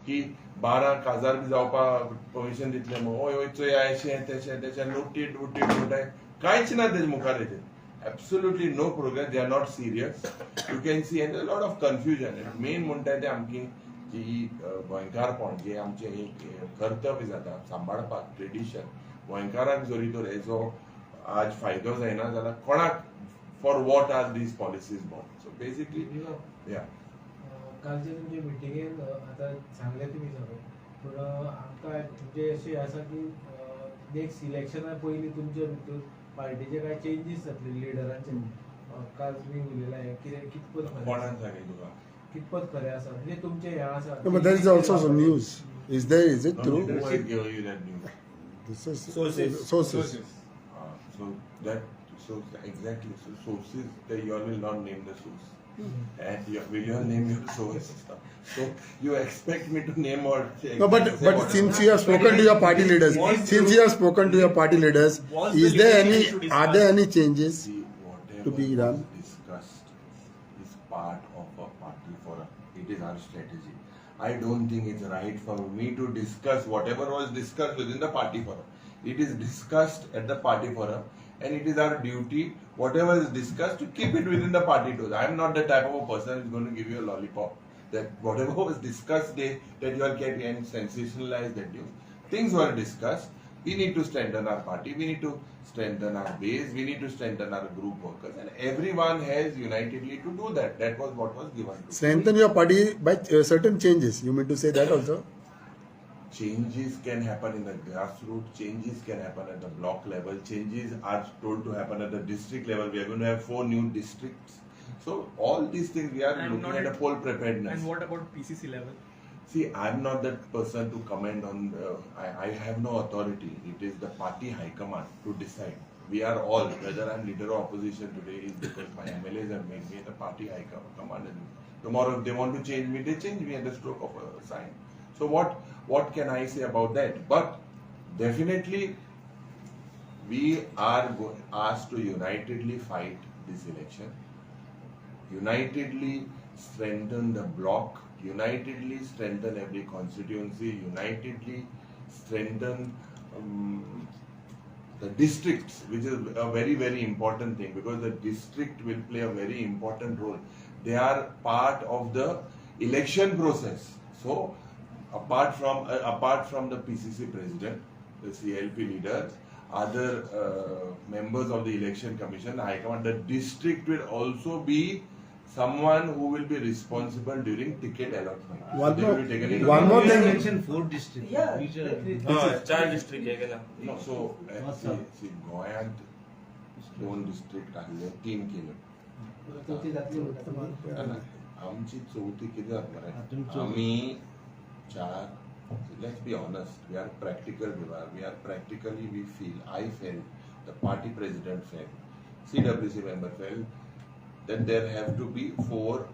की 12 खासदार बी जावपाक परमिशन दितले मग ओय ओय चोय अशें तेशें नोटीट कांयच ना तेजे मुखार हेजेर absolutely no progress they are not serious you can see and lot of confusion मेन म्हणटा ते आमची जी गोंयकारपण जे आमचे एक कर्तव्य जाता सांबाळपाक ट्रेडिशन गोंयकाराक जरी तर हेजो आज फायदो जायना जाल्यार कोणाक for what are these policies born so basically या कालच्या तुमच्या मिटिंगेन आता सांगले तुम्ही सगळं पण आमकां म्हणजे अशें आसा की नेक्स्ट इलेक्शना पयलीं तुमच्या भितर पार्टीचे कांय चेंजीस जातले लिडरांचे काल तुमी उलयला कितें कितपत कोणाक सांगले तुका कितपत खरें आसा म्हणजे तुमचे हे आसा No, but there is also some news. Is there? Is it true? Who has given you that news? This is Sources. So that so exactly so sources that you all will not name the source. And will you all name your source? So you expect me to name or say No, but since you have spoken to your party leaders, since you have spoken to your party leaders, is there any? Are there any changes? See, whatever To be done? was discussed is part of a party forum. It is our strategy. I don't think it's right for me to discuss whatever was discussed within the party forum. It is discussed at the party forum, and it is our duty, whatever is discussed, to keep it within the party tools. I am not the type of a person who is going to give you a lollipop. That whatever was discussed, that you all get and sensationalize that news. Things were discussed. We need to strengthen our party. We need to strengthen our base. We need to strengthen our group workers, and everyone has unitedly to do that. That was what was given to us. Strengthen your party by certain changes. You mean to say that also? Changes can happen in the grassroots, changes can happen at the block level, changes are told to happen at the district level. We are going to have 4 new districts. So all these things we are looking at a poll preparedness. And what about PCC level? See, I'm not that person to comment on, I have no authority. It is the party high command to decide. We are all, whether I'm leader of opposition today is because my MLAs have made me the party high command. And tomorrow if they want to change me, they change me at the stroke of a sign. So what can I say about that? But definitely we are asked to unitedly fight this election, unitedly strengthen the bloc, unitedly strengthen every constituency, unitedly strengthen the districts, which is a very, very important thing because the district will play a very important role. They are part of the election process. So apart from the PCC president, the CLP leaders, other members of the election commission, the high command, the district will also be someone who will be responsible during ticket allotment. One more thing. Election 4 district. Yeah. 4 district आहे गेला. No, so see, गोंयांत 2 district आहले 3 केले. आमची 4थी कितें जाता मरे? आमी 4. Let's be honest. We are practical. We feel. I felt. The party president felt. CWC member felt that there have to be 4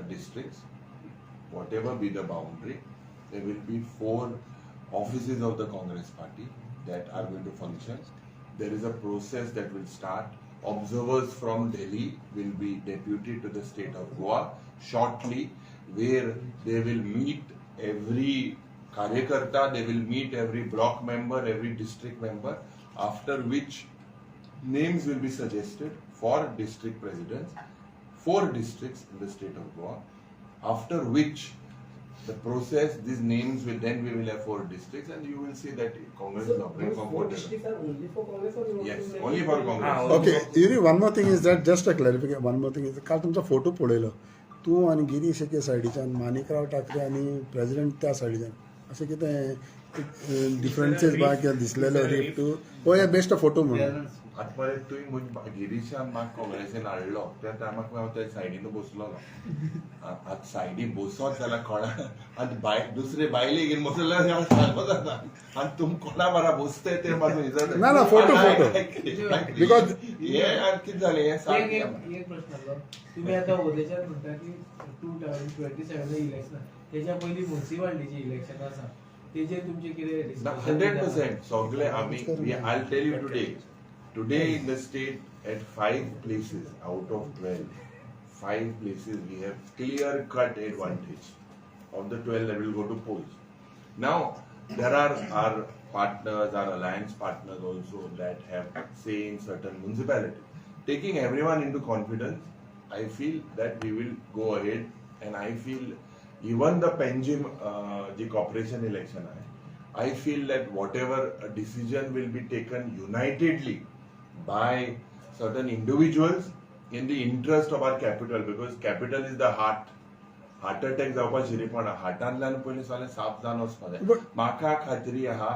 districts. Whatever be the boundary, there will be 4 offices of the Congress party that are going to function. There is a process that will start. Observers from Delhi will be deputed to the state of Goa shortly, where they will meet every karyakarta, they will meet every block member, every district member, after which names will be suggested for district presidents, 4 districts in the state of Goa, after which the process, these names will then we will have 4 districts, and you will see that Congress is operating from 4 districts are only for Congress or you want Yes, to only for Congress. Okay, Yuri, one more thing is that just a clarification. One more thing is काल तुमचा photo पळयलो तूं आनी गिरीश एके सायडीच्यान माणिकराव ठाकरे आनी president त्या सायडीच्यान अशें कितें डिफरन्सीस बा कितें दिसलेलो रीप टू हो हे बेस्ट फोटो म्हणून आतां तुवें गिरीशान म्हाका काँग्रेसीन हाडलो त्या टायमाक हांव त्या सायडीन बसलोलो आतां सायडीन बसत जाल्यार कोणा आतां दुसरे बायले घेवन बसलो जाल्यार सांगो जाता आनी तुमी कोणा बारा बसते ते मातून हिजो ना फोटो बिकॉज हे कितें जालें हे सांग एक प्रश्न आसलो तुम्ही आता ओदेच्यान म्हणटा की 2027 इलेक्शन त्याच्या पयलीं म्युन्सिपालिटीचे इलेक्शन आसा तेजेर तुमचे कितें 100% सगळे आमी I'll tell you today in the state at 5 places out of 12, 5 places we have clear cut advantage. of the 12 that will go to polls. Now, there are our partners, our alliance partners also that have say in certain municipalities. Taking everyone into confidence, I feel that we will go ahead, and I feel even the Panjim, the corporation election, I feel that whatever a decision will be taken unitedly by certain individuals in the interest of our capital, because capital is the heart. Heart attack जावपा शिरीपण हार्टांतल्यान पयलीं सगळें साफ जावन वचपा जाय. म्हाका खात्री आहा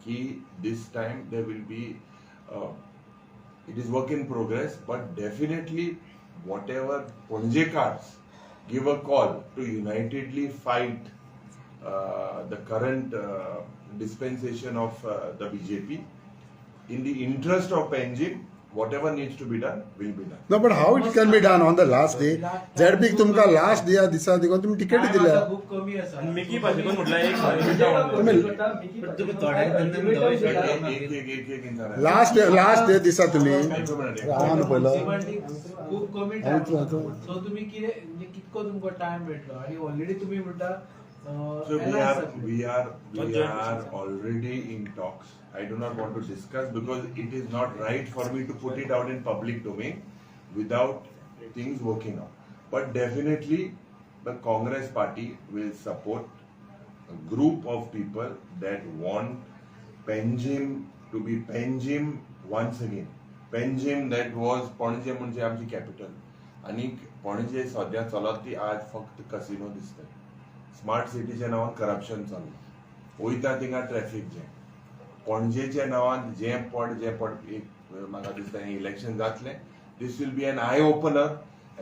की this time they will be it is work in progress, but definitely whatever पणजेकार्स give a call to unitedly fight the current dispensation of the BJP in the interest of Panjim, whatever needs to be done will be done. No, but how it can be done on the last day? ZP तुमका last दिसा देखून तुम्ही ticket दिल्या. खूप कमी असा. Mickey पाशेकर म्हटलं एक लास्ट डे दिसा तुम्ही राहून पहिलं खूप कमी टाइम. सो तुम्ही किती म्हणजे कितको तुमको टाइम भेटलो आणि ऑलरेडी तुम्ही म्हणता So we are already in talks. I do not want to discuss because it is not right for me to put it out in public domain without things working out. But definitely the Congress party will support a group of people that want Panjim to be Panjim once again. Panjim that was Panje म्हणजे आमची capital आणि पणजे सध्या चलत ती आज फक्त casino दिसता. Smart सिटीच्या नावान करप्शन चालू वयता थिंगा ट्रॅफिक जॅम. पणजेच्या नावान जे पड एक म्हाका दिसता इलेक्शन जातले. This will be an eye opener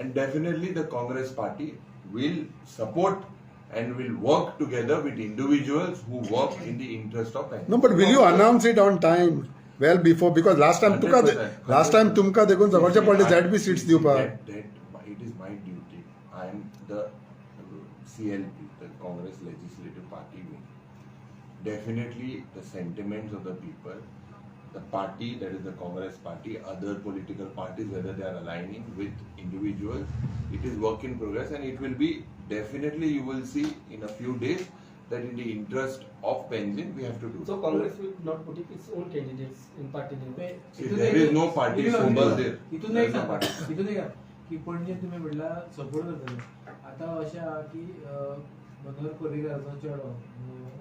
and definitely the Congress party will support and will work together with individuals who work in the interest of Panjim. No, but will you announce it on time? Well before, because last time तुमका देखून जवळच्या पडले ZP seats दिवपाक. It is my duty. I am the CLP, the Congress Legislative Party wing. Definitely the sentiments of the people, the party that is the Congress party, other political parties, whether they are aligning with individuals, it is work in progress, and it will be definitely, you will see in a few days that in the interest of Panjim we have to do. So Congress will not put its own candidates in party name. See, there is no party symbol there. इथून There एक is no Sanga, party. इथून एक की पणजे तुम्ही म्हटला support करतले. आता अशें आहा की मनोहर पर्रीकराचो चेडो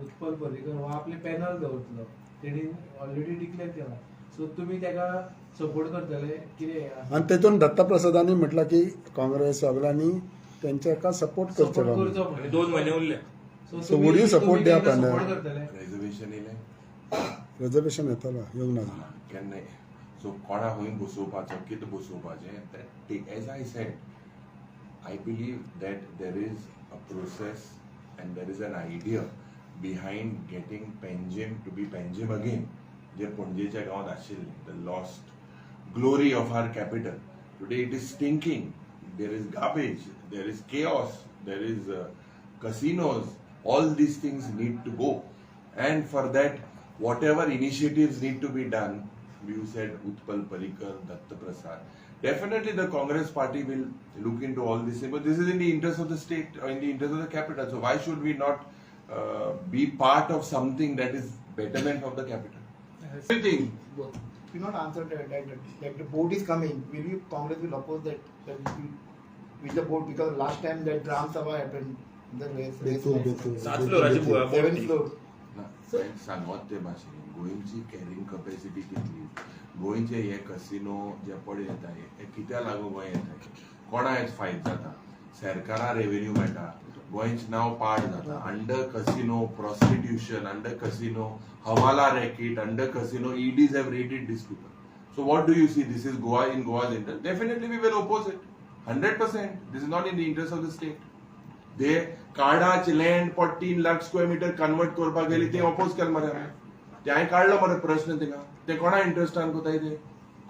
उत्पल पर्रीकर हो आपले पॅनल दवरतलो. तेणी ऑलरेडी डिक्लेअर केला. सो तुम्ही त्याका सपोर्ट करतले कितें आणि तेतून दत्ता प्रसादांनी म्हटलं की काँग्रेस सगळ्यांनी त्यांच्या सपोर्ट करचो. करचो म्हणून 2 महिने उरले. So would you support their panel? Support करतले. Reservation इले रिझर्वेशन येतलो येवंक ना. केन्नाय. So कोणा खंय बसोवपाचो कितें बसोवपाचें, as I said, I believe that there is a process and there is an idea behind getting Panjim to be Panjim again. जे पणजेच्या गावात आशिल्लें, the lost glory of our capital. Today it is stinking. There is garbage, there is chaos, there is casinos. All these things need to go, and for that whatever initiatives need to be done, you said Utpal Parikar, Datta Prasad, definitely the Congress party will look into all this, but this is in the interest of the state or in the interest of the capital. So why should we not be part of something that is betterment of the capital? Everything. You not answer that like the board is coming. Will you Congress will oppose that with the board, because last time that Ram Sabha happened, the बिलकुल. 7 फ्लोराची board. 7th floor. सांगत ते भाशेन गोंयची carrying capacity कितली, गोंयचे हे casino जे पडे येता हे कित्या लागून गोंय येता, कोणा हेच फायद जाता, सरकारा रेव्हेन्यू मेळटा, गोंयचें नांव पाड जाता. Under casino prostitution, under casino hawala racket, under casino EDs have raided these people. So what do you see? This is Goa in Goa's interest. Definitely we will oppose it. 100%. This is not in the interest of the state. they काडाच land 3 lakh square metre convert करपाक गेली ते oppose केले मरे. ते हांवें काडलो मरे प्रश्न थिंगा. ते कोणा इंटरेस्टान कोताय ते,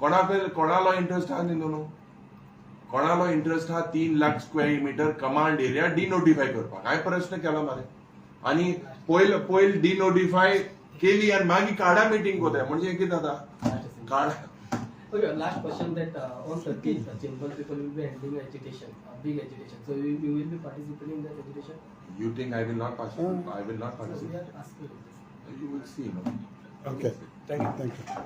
कोणालो इंटरेस्ट आहा न्हू, कोणालो इंटरेस्ट आहा 3 lakh square metre command area denotify करपाक. हांवें प्रश्न केलो मरे. आनी पयल डिनोटिफाय केली आनी मागीर काडा मिटींग कोताय. म्हणजे कितें जाता, Okay, last question that on 13th, Chimple people will be handling agitation, big agitation. So you will be participating in that agitation? You think I will not participate? I will not So we participate. are asking. You will see, no? Okay, thank you.